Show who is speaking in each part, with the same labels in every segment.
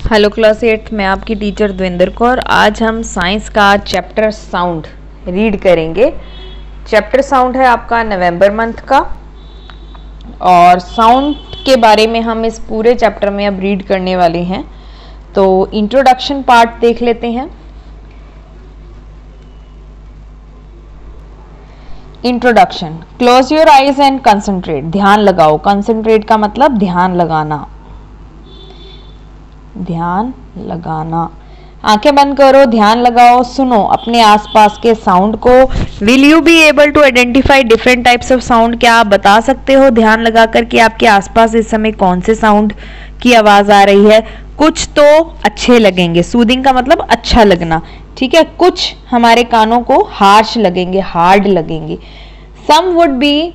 Speaker 1: Hello class 8 मैं आपकी teacher Devendra Kaur. आज हम साइंस का चैप्टर साउंड रीड करेंगे। चैप्टर साउंड है आपका नवंबर मंथ का और साउंड के बारे में हम इस पूरे चैप्टर में अब रीड करने वाले हैं। तो इंट्रोडक्शन पार्ट देख लेते हैं। Introduction. Close your eyes and concentrate. ध्यान लगाओ। कंसंट्रेट का मतलब ध्यान लगाना। ध्यान लगाना। आंखें बंद करो, ध्यान लगाओ, सुनो अपने आसपास के साउंड को। Will you be able to identify different types of sound? क्या आप बता सकते हो ध्यान लगा कर कि आपके आसपास इस समय कौन से साउंड की आवाज आ रही है? कुछ तो अच्छे लगेंगे, सूदिंग का मतलब अच्छा लगना, ठीक है। कुछ हमारे कानों को हार्श लगेंगे, हार्ड लगेंगे। सम वुड बी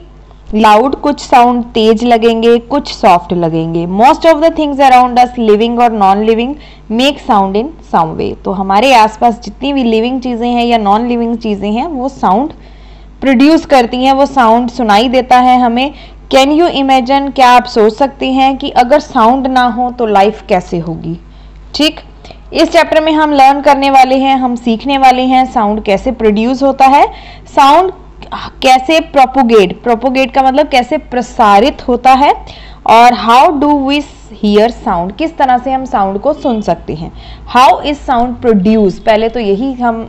Speaker 1: लाउड, कुछ साउंड तेज लगेंगे, कुछ सॉफ्ट लगेंगे। Most of the things around us, living और non living, make sound in some way. तो हमारे आसपास जितनी भी लिविंग चीजें हैं या नॉन लिविंग चीजें हैं वो साउंड प्रोड्यूस करती हैं, वो साउंड सुनाई देता है हमें। Can you imagine? क्या आप सोच सकते हैं कि अगर साउंड ना हो तो लाइफ कैसे होगी? ठीक, इस चैप्टर में हम लर्न करने वाले हैं, हम सीखने वाले हैं साउंड कैसे प्रोड्यूस होता है, साउंड कैसे प्रोपोगेट का मतलब कैसे प्रसारित होता है, और how do we hear sound, किस तरह से हम साउंड को सुन सकते हैं। हाउ इज साउंड प्रोड्यूस, पहले तो यही हम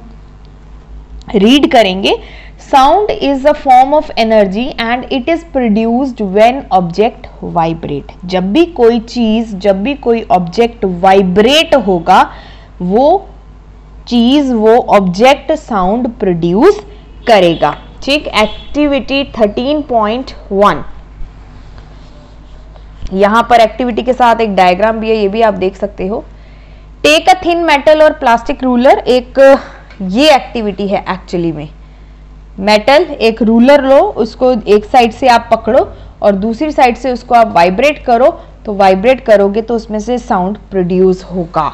Speaker 1: रीड करेंगे। Sound is a form of energy and it is produced when object vibrate. जब भी कोई चीज, जब भी कोई ऑब्जेक्ट वाइब्रेट होगा, वो चीज, वो ऑब्जेक्ट साउंड प्रोड्यूस करेगा। ठीक, एक्टिविटी 13.1। यहां पर एक्टिविटी के साथ एक डायग्राम भी है, ये भी आप देख सकते हो। टेक अ थिन मेटल और प्लास्टिक रूलर। एक ये एक्टिविटी है एक्चुअली में। मेटल, एक रूलर लो, उसको एक साइड से आप पकड़ो और दूसरी साइड से उसको आप वाइब्रेट करो, तो वाइब्रेट करोगे तो उसमें से साउंड प्रोड्यूस होगा।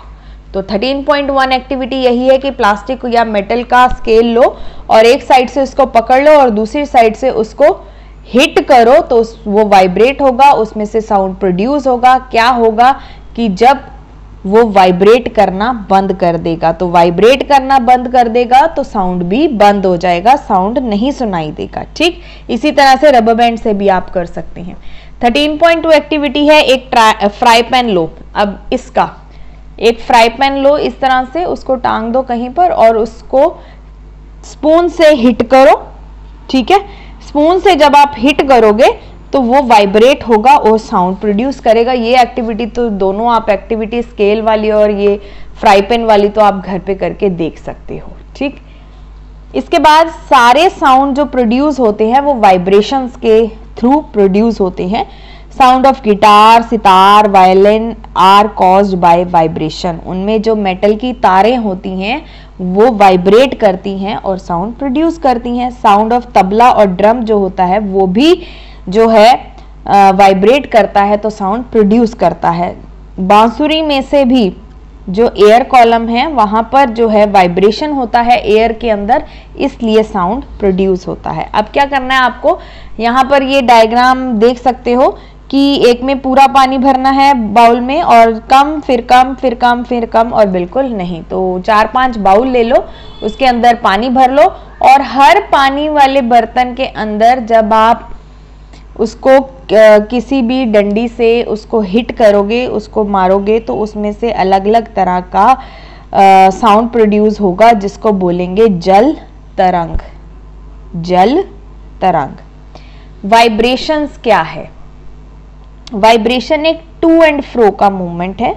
Speaker 1: तो 13.1 एक्टिविटी यही है कि प्लास्टिक या मेटल का स्केल लो और एक साइड से उसको पकड़ लो और दूसरी साइड से उसको हिट करो तो वो वाइब्रेट होगा, उसमें से साउंड प्रोड्यूस होगा। क्या होगा कि जब वो वाइब्रेट करना बंद कर देगा, तो वाइब्रेट करना बंद कर देगा तो साउंड भी बंद हो जाएगा, साउंड नहीं सुनाई देगा। ठीक, इसी तरह से रबर बैंड से भी आप कर सकते हैं। 13.2 एक्टिविटी है, एक फ्राई पैन लो। अब इसका एक फ्राई पैन लो, इस तरह से उसको टांग दो कहीं पर और उसको स्पून से हिट करो। ठीक है, स्पून से जब आप हिट करोगे तो वो वाइब्रेट होगा और साउंड प्रोड्यूस करेगा। ये एक्टिविटी तो दोनों आप एक्टिविटी स्केल वाली और ये फ्राई पैन वाली तो आप घर पे करके देख सकते हो। ठीक, इसके बाद सारे साउंड जो प्रोड्यूस होते हैं वो वाइब्रेशंस के थ्रू प्रोड्यूस होते हैं। Sound of guitar, sitar, violin are caused by vibration. उनमें जो मेटल की तारें होती हैं वो वाइब्रेट करती हैं और साउंड प्रोड्यूस करती हैं। साउंड ऑफ तबला और ड्रम जो होता है वो भी जो है वाइब्रेट करता है तो साउंड प्रोड्यूस करता है। बांसुरी में से भी जो एयर कॉलम है वहां पर जो है वाइब्रेशन होता है एयर के अंदर, इसलिए साउंड प्रोड्यूस होता है। अब क्या करना है आपको, यहाँ पर ये डायग्राम देख सकते हो कि एक में पूरा पानी भरना है बाउल में और कम फिर कम फिर कम फिर कम और बिल्कुल नहीं। तो 4-5 बाउल ले लो, उसके अंदर पानी भर लो और हर पानी वाले बर्तन के अंदर जब आप उसको किसी भी डंडी से उसको हिट करोगे, उसको मारोगे, तो उसमें से अलग अलग तरह का साउंड प्रोड्यूस होगा जिसको बोलेंगे जल तरंग। जल तरंग। वाइब्रेशंस क्या है? वाइब्रेशन एक टू एंड फ्रो का मूवमेंट है।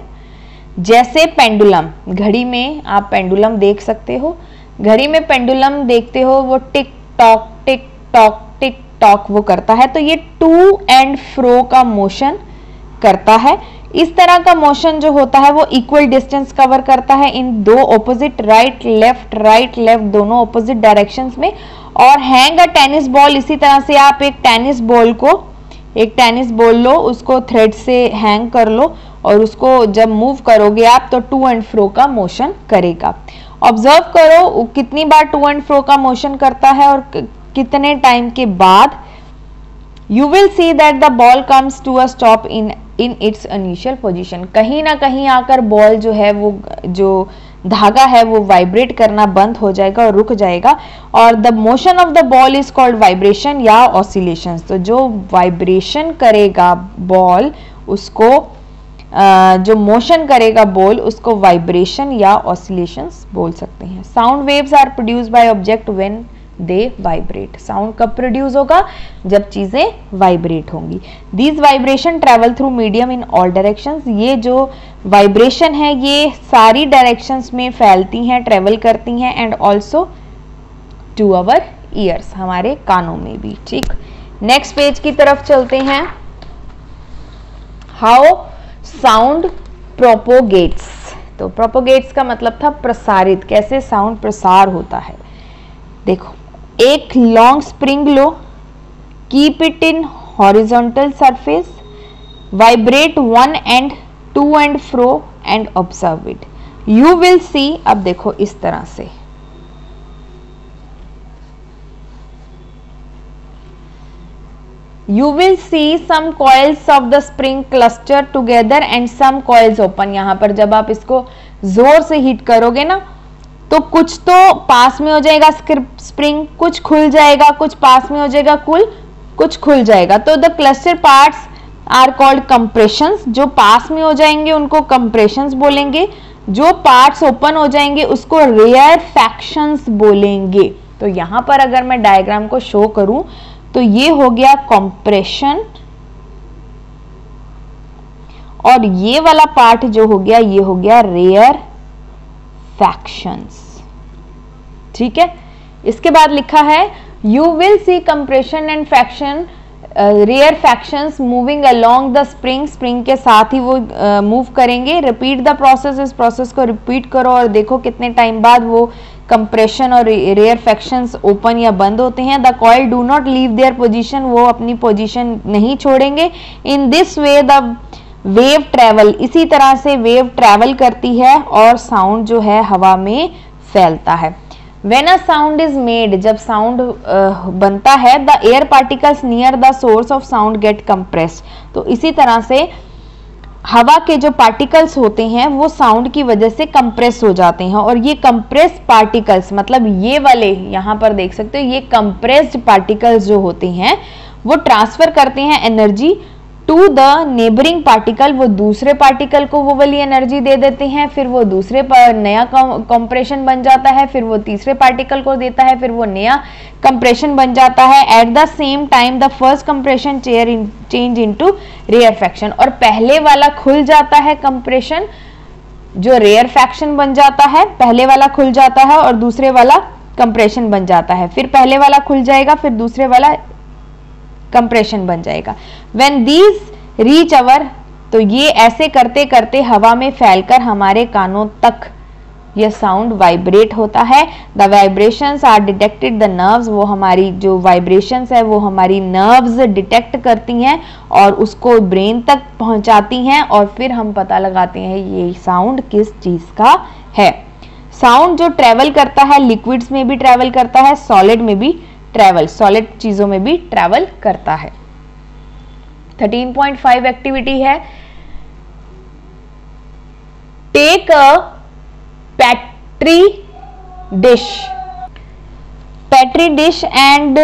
Speaker 1: जैसे पेंडुलम, घड़ी में आप पेंडुलम देख सकते हो, घड़ी में पेंडुलम देखते हो वो tick tock tick tock tick tock वो करता है, तो ये टू एंड फ्रो का मोशन करता है। इस तरह का मोशन जो होता है वो इक्वल डिस्टेंस कवर करता है इन दो ऑपोजिट, राइट लेफ्ट दोनों ऑपोजिट डायरेक्शंस में। और हैंग अ टेनिस बॉल, इसी तरह से आप एक टेनिस बॉल लो, उसको थ्रेड से हैंग कर लो और उसको जब मूव करोगे आप तो टू एंड फ्रो का मोशन करेगा। ऑब्जर्व करो कितनी बार टू एंड फ्रो का मोशन करता है और कितने टाइम के बाद। You will see that the ball comes to a stop in in its initial position. कहीं ना कहीं आकर बॉल जो है वो जो धागा है वो वाइब्रेट करना बंद हो जाएगा और रुक जाएगा, और the motion of the ball is called vibration या ऑसिलेशंस। तो जो वाइब्रेशन करेगा बॉल उसको जो मोशन करेगा बॉल उसको वाइब्रेशन या ऑसिलेशंस बोल सकते हैं। Sound waves are produced by object when they vibrate. Sound कब प्रोड्यूस होगा? जब चीजें वाइब्रेट होंगी। These vibration travel through medium in all directions. ये जो वाइब्रेशन है ये सारी डायरेक्शंस में फैलती हैं, ट्रेवल करती हैं, and also to our ears, हमारे कानों में भी। ठीक, नेक्स्ट पेज की तरफ चलते हैं। How sound propagates. तो प्रोपोगेट्स का मतलब था प्रसारित, कैसे साउंड प्रसार होता है। देखो, एक लॉन्ग स्प्रिंग लो, keep it in horizontal surface, vibrate one end to and fro and observe it. You will see, अब देखो इस तरह से, you will see some coils of the spring cluster together and some coils open। यहां पर जब आप इसको जोर से हिट करोगे ना तो कुछ तो पास में हो जाएगा स्प्रिंग, कुछ खुल जाएगा, कुछ पास में हो जाएगा, कुछ खुल जाएगा। तो the cluster parts are called compressions. जो पास में हो जाएंगे उनको कंप्रेशंस बोलेंगे, जो पार्ट्स ओपन हो जाएंगे उसको रेयरफैक्शंस बोलेंगे। तो यहां पर अगर मैं डायग्राम को शो करूं तो ये हो गया कंप्रेशन, और ये वाला पार्ट जो हो गया ये हो गया रेयर फैक्शंस। ठीक है, इसके बाद लिखा है you will see compression and faction rarefactions moving along the spring. Spring के साथ ही वो मूव करेंगे। रिपीट द प्रोसेस, इस प्रोसेस को रिपीट करो और देखो कितने टाइम बाद वो कंप्रेशन और रेयर फैक्शंस ओपन या बंद होते हैं। The coil do not leave their position, वो अपनी पोजीशन नहीं छोड़ेंगे। In this way the wave travel, इसी तरह से वेव ट्रेवल करती है और साउंड जो है हवा में फैलता है। When a sound is made, जब साउंड बनता है, the air particles near the source of sound get compressed। तो इसी तरह से हवा के जो पार्टिकल्स होते हैं वो साउंड की वजह से कंप्रेस हो जाते हैं, और ये कंप्रेस पार्टिकल्स मतलब ये वाले यहाँ पर देख सकते हो, ये कंप्रेस्ड पार्टिकल्स जो होते हैं वो ट्रांसफर करते हैं energy to the neighbouring particle. वो दूसरे पार्टिकल को वो वाली एनर्जी दे देते हैं, फिर वो दूसरे पर नया कंप्रेशन बन जाता है, फिर वो तीसरे पार्टिकल को देता है, फिर वो नया कंप्रेशन बन जाता है। At the same time the first compression change into rarefaction, और पहले वाला खुल जाता है कंप्रेशन जो रेयर फैक्शन बन जाता है, पहले वाला खुल जाता है और दूसरे वाला कंप्रेशन बन जाता है, फिर पहले वाला खुल जाएगा, फिर दूसरे वाला कंप्रेशन बन जाएगा। व्हेन दीज रीच अवर, तो ये ऐसे करते करते हवा में फैलकर हमारे कानों तक यह साउंड वाइब्रेट होता है। The vibrations are detected the nerves, वो हमारी जो वाइब्रेशंस है वो हमारी नर्व्स डिटेक्ट करती हैं और उसको ब्रेन तक पहुंचाती हैं, और फिर हम पता लगाते हैं ये साउंड किस चीज का है। साउंड जो ट्रेवल करता है लिक्विड्स में भी ट्रेवल करता है, सॉलिड में भी सॉलिड चीजों में भी ट्रेवल करता है। 13.5 एक्टिविटी है, take a petri dish and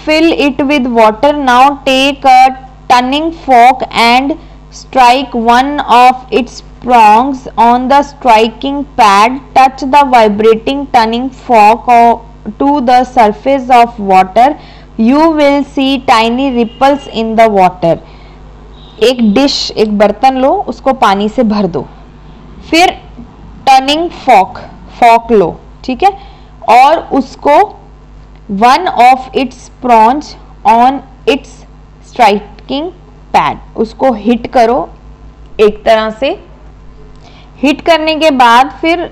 Speaker 1: fill it with water. Now take a turning fork and strike one of its prongs on the striking pad. Touch the vibrating turning fork to the surface of water. You will see tiny ripples in the water. एक dish, एक बर्तन लो, उसको पानी से भर दो, फिर turning Fock लो, ठीक है, और उसको one of its prongs on its striking pad, उसको हिट करो एक तरह से। हिट करने के बाद फिर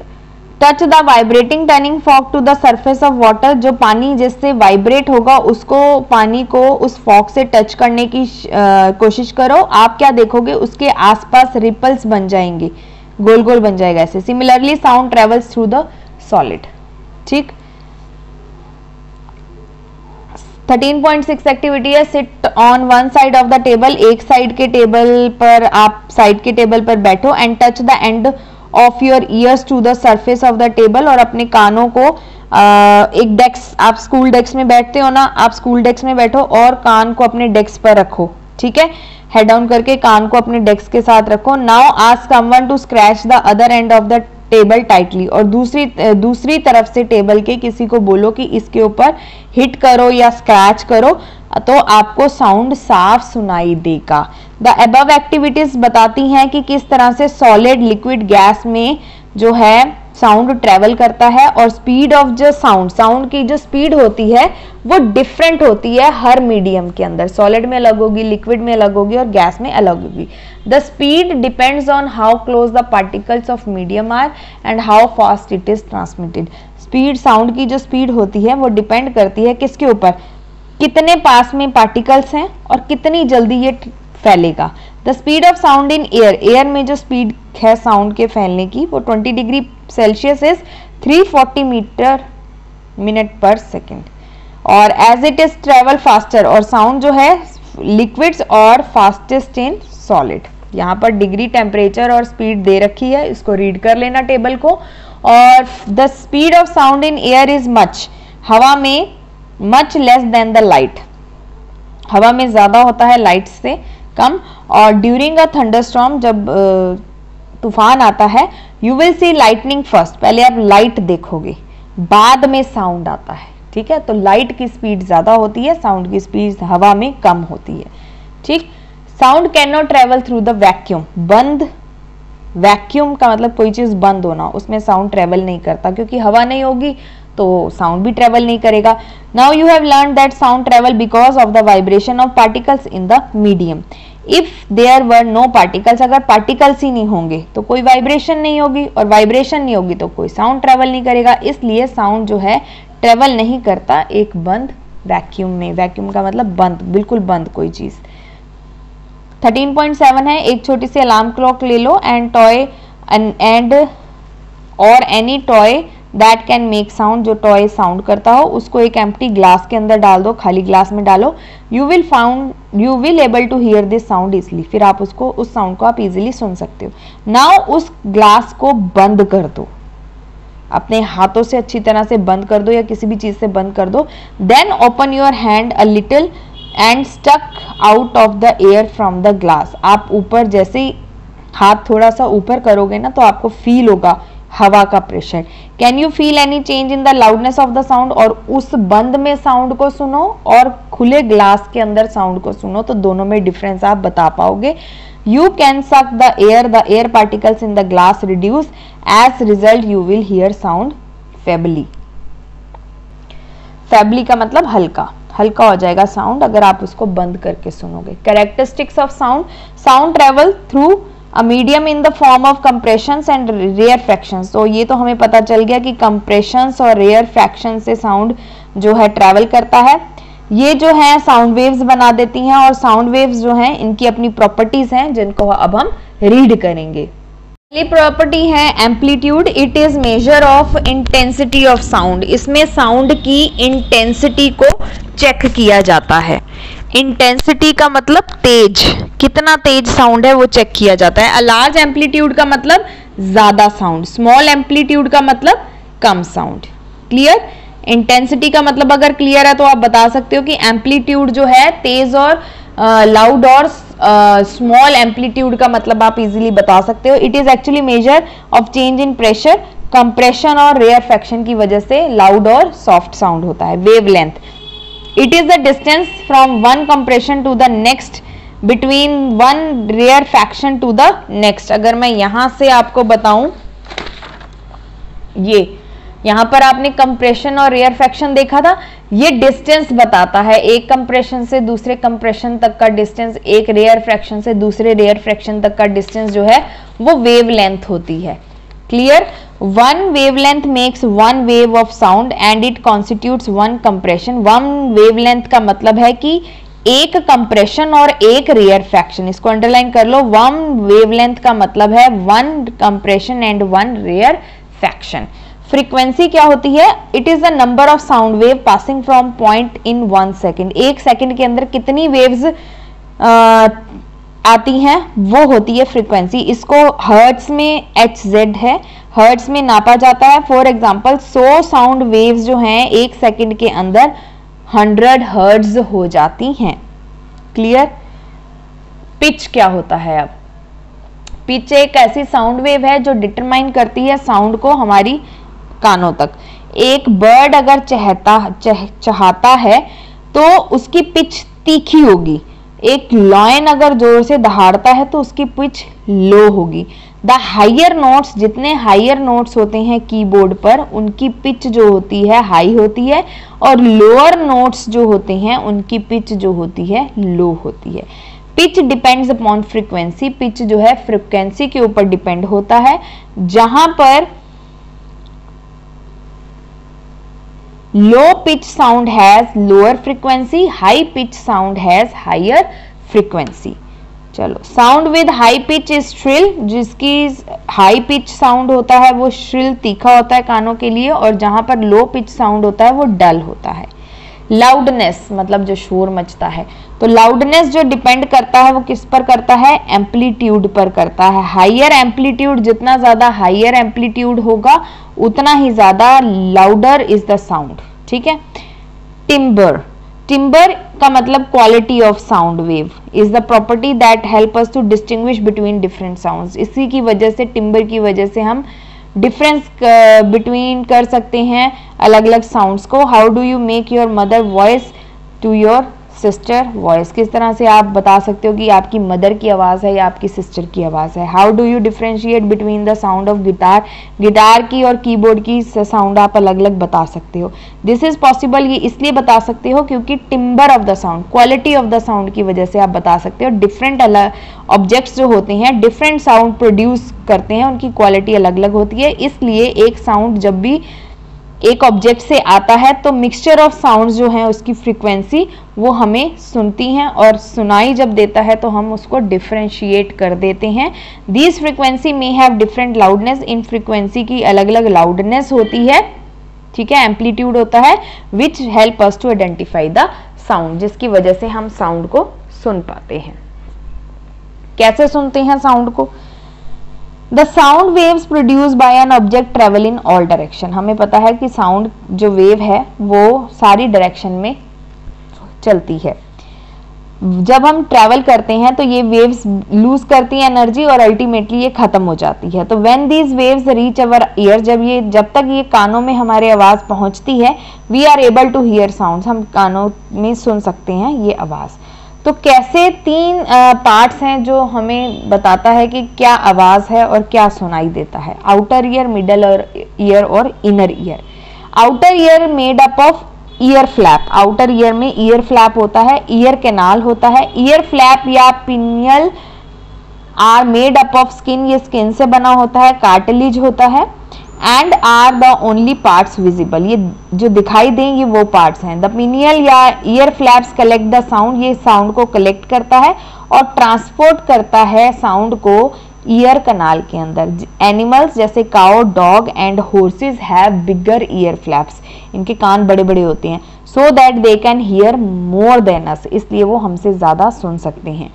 Speaker 1: touch the vibrating turning fork to the surface of water, जो पानी जिससे वाइब्रेट होगा उसको, पानी को उस फॉक से टच करने की कोशिश करो। आप क्या देखोगे, उसके आसपास रिपल्स बन जाएंगे, गोल गोल बन जाएगा ऐसे। Similarly sound travels through the solid. ठीक, 13.6 एक्टिविटी है sit on one side of the table, एक साइड के टेबल पर आप साइड के टेबल पर बैठो and touch the end of your ears to the surface of the table, और अपने कानों को एक डेस्क, आप स्कूल डेस्क में बैठते हो ना, आप स्कूल डेस्क में बैठो और कान को अपने डेस्क पर रखो, ठीक है, हेड डाउन करके कान को अपने डेस्क के साथ रखो। Now ask someone to scratch the other end of the table tightly, और दूसरी तरफ से टेबल के किसी को बोलो कि इसके ऊपर हिट करो या स्क्रैच करो तो आपको साउंड साफ सुनाई देगा। द अबव एक्टिविटीज बताती हैं कि किस तरह से सॉलिड, लिक्विड, गैस में जो है साउंड ट्रेवल करता है, और स्पीड ऑफ जो साउंड की जो स्पीड होती है वो डिफरेंट होती है हर मीडियम के अंदर, सॉलिड में अलग होगी, लिक्विड में अलग होगी और गैस में अलग होगी। The speed depends on how close the particles of medium are and how fast it is transmitted. Speed, sound की जो स्पीड होती है वो डिपेंड करती है किसके ऊपर, कितने पास में पार्टिकल्स हैं और कितनी जल्दी ये फैलेगा। The speed of sound in air, air में जो स्पीड है साउंड के फैलने की वो 20 degree Celsius is 340 metre minute per second, और as it is travel faster, और साउंड जो है लिक्विड्स और फास्टेस्ट इन सॉलिड। यहाँ पर डिग्री, टेम्परेचर और स्पीड दे रखी है, इसको रीड कर लेना टेबल को। और the speed of sound in air is much, हवा में much less than the light, हवा में ज्यादा होता है लाइट से कम। और ड्यूरिंग अ थंडरस्टॉर्म, जब तूफान आता है, you will C lightning first, पहले आप लाइट देखोगे बाद में साउंड आता है, ठीक है। तो लाइट की स्पीड ज्यादा होती है, साउंड की स्पीड हवा में कम होती है, ठीक। Sound can not travel through the vacuum, बंद, वैक्यूम का मतलब कोई चीज बंद होना, उसमें साउंड ट्रेवल नहीं करता क्योंकि हवा नहीं होगी तो साउंड भी ट्रेवल नहीं करेगा। Now you have learn that sound travel because of the vibration of particles in the medium. If there were no particles, अगर पार्टिकल्स ही नहीं होंगे तो कोई वाइब्रेशन नहीं होगी, और वाइब्रेशन नहीं होगी तो कोई साउंड ट्रेवल नहीं करेगा, इसलिए साउंड जो है ट्रेवल नहीं करता एक बंद वैक्यूम में। वैक्यूम का मतलब बंद, बिल्कुल बंद कोई चीज। 13.7 है, एक छोटी सी अलार्म क्लॉक ले लो एंड टॉय एंड और any toy that can make sound, जो टॉय साउंड करता हो उसको एक एम्प्टी ग्लास के अंदर डाल दो, खाली ग्लास में डालो। You will able to hear this sound easily, फिर आप उसको, उस साउंड को आप इजीली सुन सकते हो। नाउ उस ग्लास को बंद कर दो, अपने हाथों से अच्छी तरह से बंद कर दो या किसी भी चीज से बंद कर दो। Then open your hand a little and stuck out of the air from the glass. आप ऊपर जैसे ही हाथ थोड़ा सा ऊपर करोगे ना तो आपको फील होगा हवा का pressure. Can you feel any change in the loudness of the sound, और उस बंद में साउंड को सुनो और खुले ग्लास के अंदर साउंड को सुनो तो दोनों में डिफरेंस आप बता पाओगे। You can suck the air particles in the glass reduce, as result you will hear sound feebly. Feebly का मतलब हल्का, हल्का हो जाएगा साउंड अगर आप उसको बंद करके सुनोगे। Characteristics of sound, sound travel through a medium in the form of compressions and rarefactions. तो ये तो हमें पता चल गया कि कंप्रेशंस और रेयर फ्रैक्शन से साउंड जो है ट्रेवल करता है। ये जो है साउंड वेव्स बना देती हैं, और साउंड वेव्स जो हैं इनकी अपनी प्रॉपर्टीज हैं जिनको अब हम रीड करेंगे। पहली प्रॉपर्टी है amplitude, it is measure of intensity of sound. इसमें साउंड की इंटेंसिटी को चेक किया जाता है। इंटेंसिटी का मतलब तेज, कितना तेज साउंड है वो चेक किया जाता है। लार्ज एम्पलीट्यूड का मतलब ज्यादा साउंड, स्मॉल एम्पलीट्यूड का मतलब कम साउंड। क्लियर? इंटेंसिटी का मतलब अगर क्लियर है तो आप बता सकते हो कि एम्पलीट्यूड जो है तेज और लाउड, और स्मॉल एम्पलीट्यूड का मतलब आप इजीली बता सकते हो। It is actually measure of change in pressure, compression और रेयर फ्रैक्शन की वजह से लाउड और सॉफ्ट साउंड होता है। Wavelength, it is the distance from one compression to the next between one rarefaction to the next. अगर मैं यहां से आपको बताऊं, ये यहां पर आपने कंप्रेशन और रेयर फ्रैक्शन देखा था, ये डिस्टेंस बताता है एक कंप्रेशन से दूसरे कंप्रेशन तक का डिस्टेंस, एक रेयर फ्रैक्शन से दूसरे रेयर फ्रैक्शन तक का डिस्टेंस जो है वो वेवलेंथ होती है। Clear? One wavelength makes one wave of sound and it constitutes one compression. One wavelength का मतलब है कि एक कंप्रेशन और एक रेयर फ्रैक्शन, इसको अंडरलाइन कर लो। वन वेवलेंथ का मतलब है one compression and one rear fraction. Frequency क्या होती है? It is the number of sound wave passing from point in 1 second. 1 second के अंदर कितनी वेव्स आती हैं वो होती है फ्रीक्वेंसी। इसको हर्ट्स में HZ है, हर्ट्स में नापा जाता है। फॉर एग्जांपल 100 साउंड वेव्स जो हैं 1 सेकेंड के अंदर 100 हर्ट्ज हो जाती हैं। क्लियर? पिच क्या होता है? अब पिच एक ऐसी साउंड वेव है जो डिटरमाइन करती है साउंड को हमारी कानों तक। एक बर्ड अगर चाहता है तो उसकी पिच तीखी होगी। एक लॉयन अगर जोर से दहाड़ता है तो उसकी पिच लो होगी। द हायर नोट्स, जितने हायर नोट्स होते हैं कीबोर्ड पर, उनकी पिच जो होती है हाई होती है, और लोअर नोट्स जो होते हैं उनकी पिच जो होती है लो होती है। Pitch depends upon frequency. Pitch जो है फ्रीक्वेंसी के ऊपर डिपेंड होता है। जहां पर low pitch sound has lower frequency, high pitch sound has higher frequency. चलो, sound with high pitch is shrill. जिसकी हाई पिच साउंड होता है वो श्रिल तीखा होता है कानों के लिए, और जहां पर लो पिच साउंड होता है वो डल होता है। लाउडनेस मतलब जो शोर मचता है, तो लाउडनेस जो डिपेंड करता है वो किस पर करता है? एम्पलीट्यूड पर करता है। हायर एम्पलीट्यूड, जितना ज्यादा हायर एम्पलीट्यूड होगा उतना ही ज्यादा लाउडर इज द साउंड। ठीक है। टिम्बर, टिम्बर का मतलब quality of sound wave is the property that help us to distinguish between different sounds. इसी की वजह से, टिम्बर की वजह से हम डिफरेंस बिटवीन कर सकते हैं अलग अलग साउंड्स को। How do you make your mother voice to your sister voice? किस तरह से आप बता सकते हो कि आपकी मदर की आवाज़ है या आपकी सिस्टर की आवाज़ है। How do you differentiate between the sound of guitar? Guitar की और कीबोर्ड की साउंड आप अलग अलग बता सकते हो। दिस इज पॉसिबल, ये इसलिए बता सकते हो क्योंकि timber of the sound, quality of the sound की वजह से आप बता सकते हो। डिफरेंट ऑब्जेक्ट्स जो होते हैं डिफरेंट साउंड प्रोड्यूस करते हैं, उनकी क्वालिटी अलग अलग होती है। इसलिए एक साउंड जब भी एक ऑब्जेक्ट से आता है तो मिक्सचर ऑफ साउंड्स जो हैं उसकी फ्रीक्वेंसी वो हमें सुनती हैं, और सुनाई जब देता है तो हम उसको डिफरेंशिएट कर देते हैं। दिस फ्रीक्वेंसी में have different loudness. In frequency की अलग अलग लाउडनेस होती है। ठीक है, एम्पलीट्यूड होता है which help us to identify the sound, जिसकी वजह से हम साउंड को सुन पाते हैं। कैसे सुनते हैं साउंड को? The sound waves produce by an object travel in all direction. हमें पता है कि साउंड जो वेव है वो सारी डायरेक्शन में चलती है। जब हम ट्रैवल करते हैं तो ये वेव्स लूज करती हैं एनर्जी और अल्टीमेटली ये खत्म हो जाती है। तो when these waves reach our ear, जब तक ये कानों में हमारे आवाज पहुंचती है, we are able to hear sounds, हम कानों में सुन सकते हैं ये आवाज। तो कैसे 3 पार्ट्स हैं जो हमें बताता है कि क्या आवाज है और क्या सुनाई देता है। आउटर ईयर, मिडल ईयर और inner ear. Outer ear made up of ear flap. Outer ear में ईयर फ्लैप होता है, ईयर कैनाल होता है। ईयर फ्लैप या pinnae are made up of skin, ये स्किन से बना होता है, कार्टिलेज होता है। And are the only parts visible, ये जो दिखाई दें ये वो पार्ट्स हैं। द पिनियल या ear flaps collect the sound, ये साउंड को कलेक्ट करता है और ट्रांसपोर्ट करता है साउंड को ईयर कनाल के अंदर। एनिमल्स जैसे cow, dog and horses have bigger year flaps, इनके कान बड़े बड़े होते हैं, so that they can hear more than us, इसलिए वो हमसे ज्यादा सुन सकते हैं।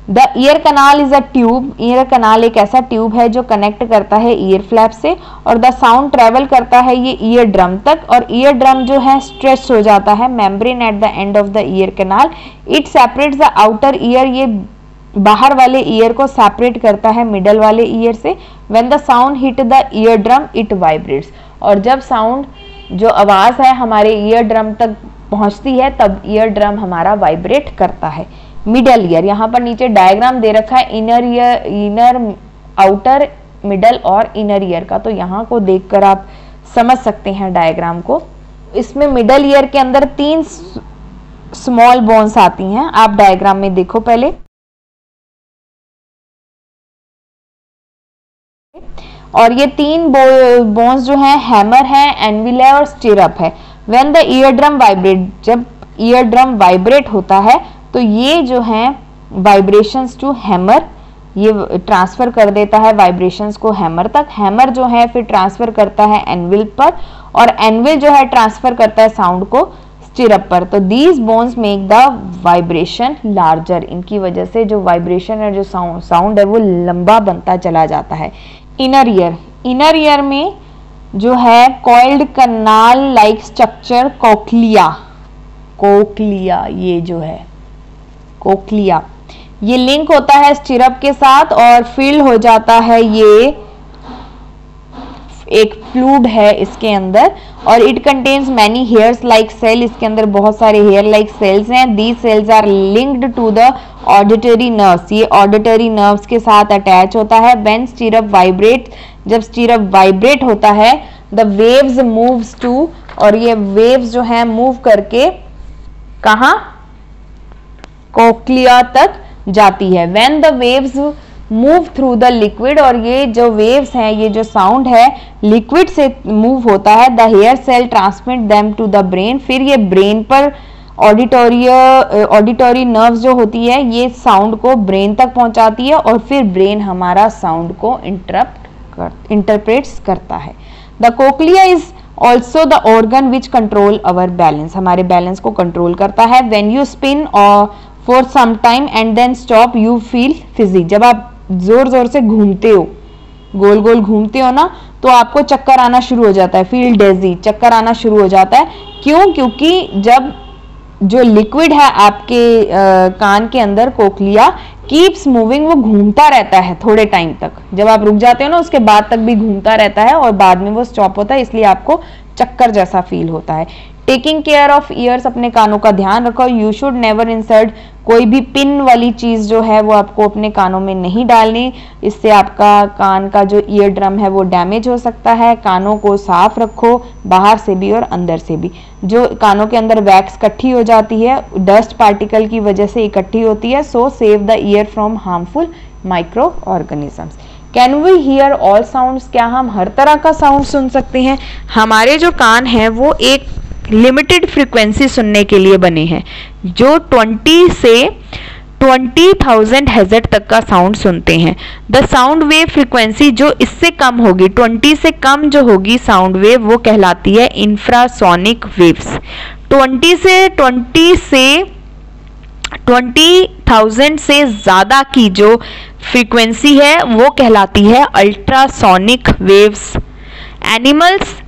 Speaker 1: The year kanal is a tube, year कनाल एक ऐसा ट्यूब है जो कनेक्ट करता है ईयर फ्लैप से, और द साउंड ट्रेवल करता है ये ईयर ड्रम तक, और ईयर ड्रम जो है स्ट्रेच हो जाता है membrane at the end of the year kanal. It separates the outer ear, ये बाहर वाले ईयर को सेपरेट करता है मिडल वाले ईयर से। When the sound hit the ear drum it vibrates, और जब साउंड जो आवाज है हमारे ईयर ड्रम तक पहुंचती है तब ईयर ड्रम हमारा वाइब्रेट करता है। मिडल ईयर, यहाँ पर नीचे डायग्राम दे रखा है inner ear, inner, outer, middle और इनर ईयर का, तो यहाँ को देखकर आप समझ सकते हैं डायग्राम को। इसमें मिडल ईयर के अंदर 3 स्मॉल बोन्स आती हैं, आप डायग्राम में देखो पहले। और ये 3 बोन्स जो हैं हैमर है, एनविल है और स्टिरअप है। When the ear drum vibrate, जब ईयर ड्रम वाइब्रेट होता है तो ये जो हैं वाइब्रेशंस टू हैमर ये ट्रांसफर कर देता है वाइब्रेशंस को हैमर तक, हैमर जो है फिर ट्रांसफर करता है एनविल पर, और एनविल जो है ट्रांसफर करता है साउंड को स्टिरअप पर। तो these bones make the vibration larger, इनकी वजह से जो वाइब्रेशन है, जो साउंड है वो लंबा बनता चला जाता है। इनर ईयर, इनर ईयर में जो है कॉइल्ड कनाल लाइक स्ट्रक्चर कोक्लिया, कोक्लिया ये जो है कोक्लिया, ये लिंक होता है स्टिरअप के साथ और फिल हो जाता है, ये एक फ्लूइड है इसके अंदर, और it contains many hairs like cell, इसके अंदर बहुत सारे हेयर लाइक सेल्स हैं। These cells are linked to the auditory nerves, ये ऑडिटरी नर्व्स के साथ अटैच होता है। व्हेन स्टिरअप वाइब्रेट, जब स्टिरअप वाइब्रेट होता है, द वेव्स मूव्स टू, और ये वेव्स जो है मूव करके कहाँ, कोक्लिया तक जाती है। When the waves move through the liquid, और ये जो वेव्स हैं, ये जो साउंड है लिक्विड से मूव होता है। The hair cell transmit them to the brain, फिर ये ब्रेन पर ऑडिटरी नर्व्स जो होती है ये साउंड को ब्रेन तक पहुंचाती है, और फिर ब्रेन हमारा साउंड को इंटरप्रेट्स करता है। The cochlea is also the organ which control our balance, हमारे बैलेंस को कंट्रोल करता है। When you spin for some time and then stop you feel fizzy, जब आप जोर जोर से घूमते हो, गोल गोल घूमते हो ना, तो आपको चक्कर आना शुरू हो जाता है, फील डेजी, चक्कर आना शुरू हो जाता है। क्यों? क्योंकि जब जो लिक्विड है आपके कान के अंदर, कोक्लिया कीप्स मूविंग, वो घूमता रहता है थोड़े टाइम तक, जब आप रुक जाते हो ना उसके बाद तक भी घूमता रहता है, और बाद में वो स्टॉप होता है, इसलिए आपको चक्कर जैसा फील होता है। टेकिंग केयर ऑफ ईयर्स, अपने कानों का ध्यान रखो। यू शुड नेवर इंसर्ट, कोई भी पिन वाली चीज जो है वो आपको अपने कानों में नहीं डालनी, इससे आपका कान का जो ईयर ड्रम है वो डैमेज हो सकता है। कानों को साफ रखो, बाहर से भी और अंदर से भी। जो कानों के अंदर वैक्स इकट्ठी हो जाती है, डस्ट पार्टिकल की वजह से इकट्ठी होती है, so save the ear from harmful microorganisms. Can we hear all sounds, क्या हम हर तरह का साउंड सुन सकते हैं? हमारे जो कान हैं वो एक लिमिटेड फ्रीक्वेंसी सुनने के लिए बने हैं, जो 20 से 20,000 हर्ट्ज तक का साउंड सुनते हैं। द साउंड वेव फ्रीक्वेंसी जो इससे कम होगी, 20 से कम जो होगी साउंड वेव, वो कहलाती है इंफ्रासोनिक वेव्स। 20 से 20,000 से ज्यादा की जो फ्रीक्वेंसी है वो कहलाती है अल्ट्रासोनिक वेव्स। एनिमल्स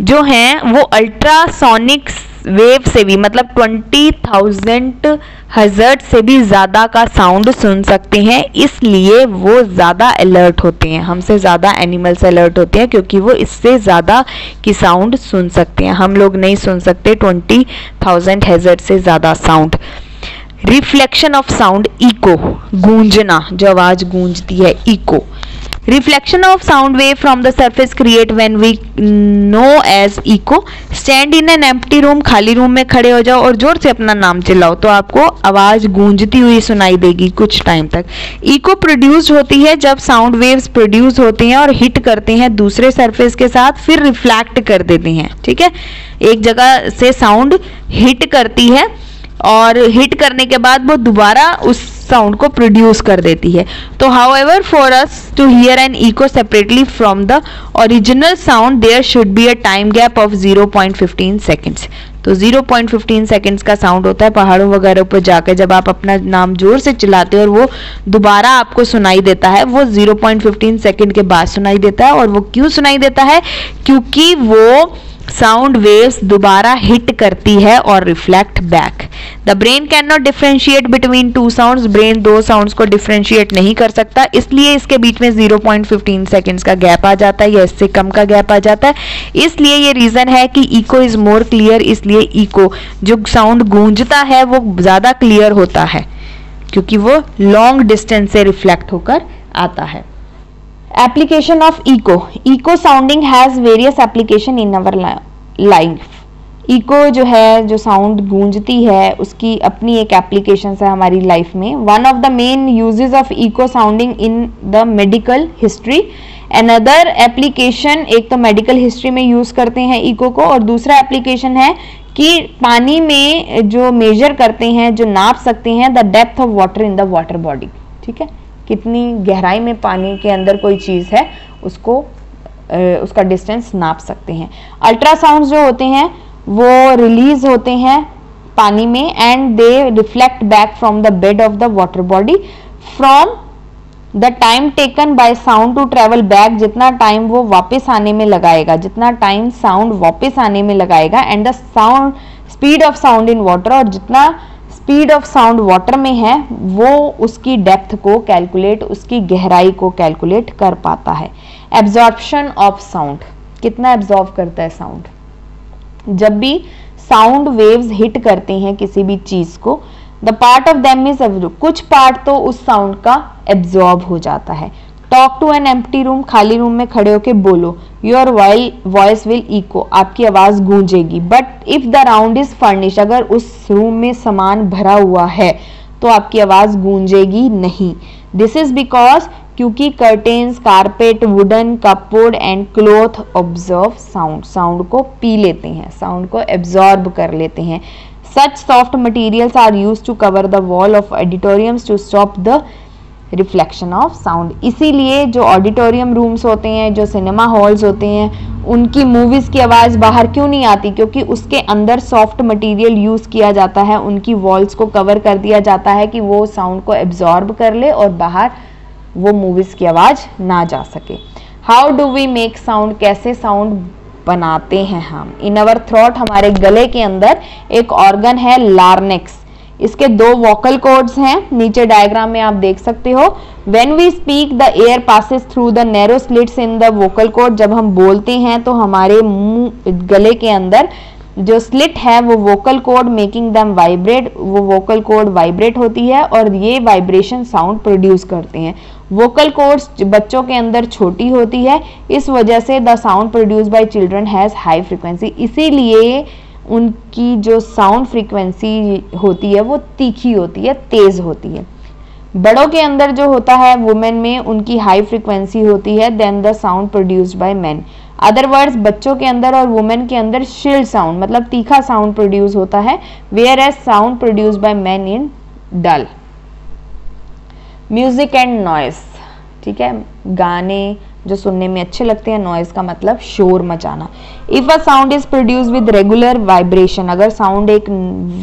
Speaker 1: जो हैं वो अल्ट्रासोनिक वेव से भी, मतलब 20,000 हर्ट्ज से भी ज्यादा का साउंड सुन सकते हैं, इसलिए वो ज्यादा अलर्ट होते हैं, हमसे ज्यादा एनिमल्स अलर्ट होते हैं, क्योंकि वो इससे ज्यादा की साउंड सुन सकते हैं। हम लोग नहीं सुन सकते 20,000 हर्ट्ज से ज्यादा sound. Reflection of sound, echo, गूंजना, जो आवाज गूंजती है, echo. Reflection of sound wave from the surface create when we know as echo. Stand in an empty room, खाली रूम में खड़े हो जाओ और जोर से अपना नाम चिल्लाओ तो आपको आवाज गूंजती हुई सुनाई देगी कुछ टाइम तक। इको प्रोड्यूस होती है जब साउंड वेव्स प्रोड्यूस होते हैं और हिट करते हैं दूसरे सरफेस के साथ, फिर रिफ्लेक्ट कर देते हैं। ठीक है, एक जगह से साउंड हिट करती है और हिट करने के बाद वो दोबारा उस साउंड को प्रोड्यूस कर देती है। तो however for us to hear an echo separately from the original sound there should be a time gap of 0.15 seconds. तो 0.15 सेकेंड्स का साउंड होता है पहाड़ों वगैरह पर जाकर जब आप अपना नाम जोर से चिल्लाते हो और वो दोबारा आपको सुनाई देता है, वो 0.15 सेकेंड के बाद सुनाई देता है। और वो क्यों सुनाई देता है? क्योंकि वो साउंड वेव्स दोबारा हिट करती है और reflect back. The brain can not differentiate between two sounds, brain दो साउंड्स को डिफरेंशिएट नहीं कर सकता, इसलिए इसके बीच में 0.15 सेकेंड्स का गैप आ जाता है या इससे कम का गैप आ जाता है। इसलिए ये रीजन है कि इको इज मोर क्लियर, इसलिए इको जो साउंड गूंजता है वो ज्यादा क्लियर होता है क्योंकि वो लॉन्ग डिस्टेंस से रिफ्लेक्ट होकर आता है। Application of echo, echo sounding has various application in our life. Echo जो है, जो साउंड गूंजती है, उसकी अपनी एक एप्लीकेशन है हमारी लाइफ में। One of the main uses of echo sounding in the medical history, another application, एक तो मेडिकल हिस्ट्री में यूज करते हैं इको को, और दूसरा एप्लीकेशन है कि पानी में जो मेजर करते हैं, जो नाप सकते हैं the depth of water in the water body. ठीक है, कितनी गहराई में पानी के अंदर कोई चीज़ है उसका डिस्टेंस नाप सकते हैं। अल्ट्रासाउंड जो होते हैं वो रिलीज होते हैं पानी में and they reflect back from the bed of the water body from the time taken by sound to travel back, जितना टाइम वो वापस आने में लगाएगा, जितना टाइम साउंड वापस आने में लगाएगा, and the sound speed of sound in water, और जितना स्पीड ऑफ साउंड वाटर में है वो उसकी डेप्थ को कैलकुलेट, उसकी गहराई को कैलकुलेट कर पाता है। एब्जॉर्प्शन ऑफ साउंड, कितना एब्जॉर्ब करता है साउंड। जब भी साउंड वेव्स हिट करते हैं किसी भी चीज को, the part of them is absorb, कुछ पार्ट तो उस साउंड का एब्जॉर्ब हो जाता है। Talk to an empty room, खाली रूम में खड़े होके बोलो, योर वॉइस विल इको, आपकी आवाज गूंजेगी। But if the round is furnish, अगर उस रूम में सामान भरा हुआ है तो आपकी आवाज गूंजेगी नहीं। दिस इज बिकॉज, क्योंकि curtains, carpet, wooden, cupboard and cloth observe sound, sound को पी लेते हैं, साउंड को एब्जॉर्ब कर लेते हैं। Such soft materials are used to cover the wall of auditoriums to stop the reflection of sound. इसीलिए जो ऑडिटोरियम रूम्स होते हैं, जो सिनेमा हॉल्स होते हैं, उनकी मूवीज की आवाज बाहर क्यों नहीं आती, क्योंकि उसके अंदर सॉफ्ट मटेरियल यूज किया जाता है, उनकी वॉल्स को कवर कर दिया जाता है कि वो साउंड को एब्जॉर्ब कर ले और बाहर वो मूवीज की आवाज ना जा सके। How do we make sound, कैसे साउंड बनाते हैं हम। इन अवर थ्रोट, हमारे गले के अंदर एक ऑर्गन है लार्नेक्स, इसके दो वोकल कॉर्ड्स हैं, नीचे डायग्राम में आप देख सकते हो। When we speak the air passes through the narrow slits in the vocal cord, जब हम बोलते हैं तो हमारे मुंह गले के अंदर जो स्लिट है वो vocal cord making them vibrate, वो वोकल कॉर्ड वाइब्रेट होती है और ये वाइब्रेशन साउंड प्रोड्यूस करते हैं। वोकल कॉर्ड्स बच्चों के अंदर छोटी होती है, इस वजह से the sound produce by children has high frequency, इसीलिए उनकी जो साउंड फ्रीक्वेंसी होती है वो तीखी होती है, तेज होती है। बड़ों के अंदर जो होता है वुमेन में, उनकी हाई फ्रीक्वेंसी होती है then the sound produced by men. Other words, बच्चों के अंदर और वुमेन के अंदर शिल साउंड मतलब तीखा साउंड प्रोड्यूस होता है, where as sound produced by men in dull. Music and noise, ठीक है, गाने जो सुनने में अच्छे लगते हैं, नॉइज का मतलब शोर मचाना। If a sound is produce with regular vibration, अगर साउंड एक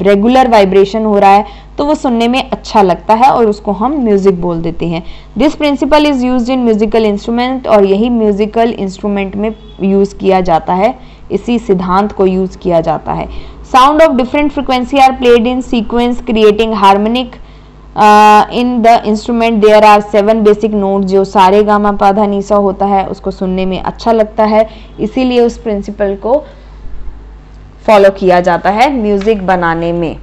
Speaker 1: रेगुलर वाइब्रेशन हो रहा है तो वो सुनने में अच्छा लगता है और उसको हम म्यूजिक बोल देते हैं। This principle is used in musical instrument, और यही म्यूजिकल इंस्ट्रूमेंट में यूज किया जाता है, इसी सिद्धांत को यूज किया जाता है। Sound of different frequency are played in sequence creating harmonic in the instrument there are 7 basic note, जो सारे गामा पाधा नीसा होता है उसको सुनने में अच्छा लगता है, इसीलिए उस प्रिंसिपल को फॉलो किया जाता है म्यूजिक बनाने में।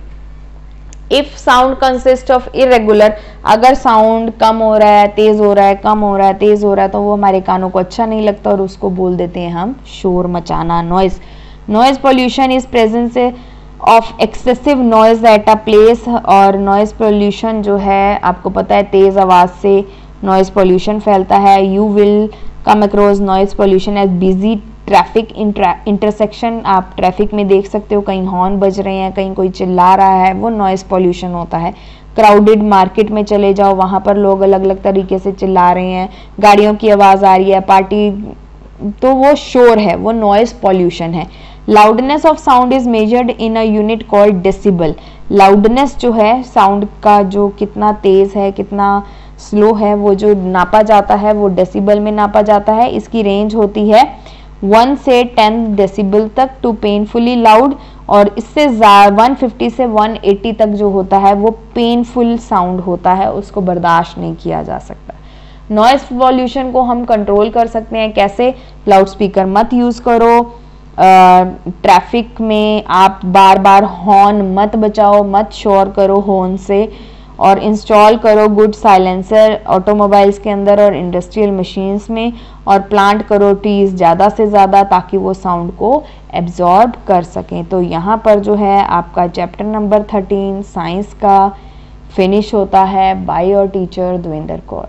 Speaker 1: If sound consist of irregular, अगर साउंड कम हो रहा है, तेज हो रहा है, कम हो रहा है, तेज हो रहा है, तो वो हमारे कानों को अच्छा नहीं लगता और उसको बोल देते हैं हम शोर मचाना, noise. Noise pollution is presence of excessive noise at a place, और नॉइज पोल्यूशन जो है आपको पता है तेज आवाज से नॉइज पोल्यूशन फैलता है। You will come across noise pollution as busy traffic intersection, आप ट्रैफिक में देख सकते हो कहीं हॉर्न बज रहे हैं, कहीं कोई चिल्ला रहा है, वो नॉइज पोल्यूशन होता है। क्राउडेड मार्केट में चले जाओ, वहां पर लोग अलग अलग तरीके से चिल्ला रहे हैं, गाड़ियों की आवाज आ रही है, पार्टी, तो वो शोर है, वो नॉइज पोल्यूशन है। Loudness of sound is measured in a unit called decibel. Loudness जो है साउंड का, जो कितना तेज है कितना स्लो है, वो जो नापा जाता है वो डेसिबल में नापा जाता है। इसकी रेंज होती है 1 से 10 डेसिबल तक टू पेनफुली लाउड, और इससे 150 से 180 तक जो होता है वो पेनफुल साउंड होता है, उसको बर्दाश्त नहीं किया जा सकता। नॉइज पॉल्यूशन को हम कंट्रोल कर सकते हैं कैसे? लाउड स्पीकर मत यूज करो, ट्रैफिक में आप बार बार हॉर्न मत बजाओ, मत शोर करो हॉर्न से, और इंस्टॉल करो गुड साइलेंसर ऑटोमोबाइल्स के अंदर और इंडस्ट्रियल मशीन्स में, और प्लांट करो ट्रीज ज़्यादा से ज़्यादा ताकि वो साउंड को एब्जॉर्ब कर सकें। तो यहाँ पर जो है आपका चैप्टर नंबर 13 साइंस का फिनिश होता है by your teacher Devendra Kaur.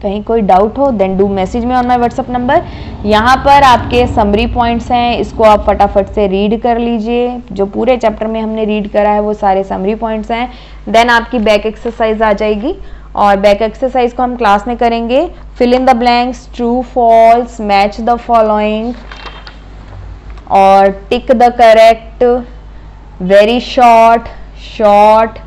Speaker 1: कहीं कोई डाउट हो देन डू मैसेज में ऑन माय व्हाट्सएप नंबर। यहाँ पर आपके समरी पॉइंट्स हैं, इसको आप फटाफट से रीड कर लीजिए। जो पूरे चैप्टर में हमने रीड करा है वो सारे समरी पॉइंट्स हैं। देन आपकी बैक एक्सरसाइज आ जाएगी और बैक एक्सरसाइज को हम क्लास में करेंगे। Fill in the blanks, true false, match the following और tick the correct, very short, short,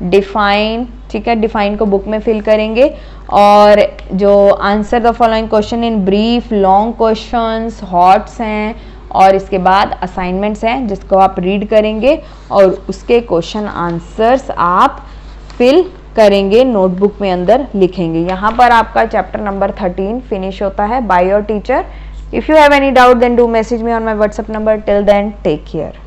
Speaker 1: define, ठीक है, डिफाइन को बुक में फिल करेंगे। और जो answer the following question in brief, long questions, hots हैं, और इसके बाद असाइनमेंट्स हैं जिसको आप रीड करेंगे और उसके क्वेश्चन आंसर्स आप फिल करेंगे, नोटबुक में अंदर लिखेंगे। यहाँ पर आपका चैप्टर नंबर 13 फिनिश होता है by your teacher. If you have any doubt then do message me on my WhatsApp number. Till then take care.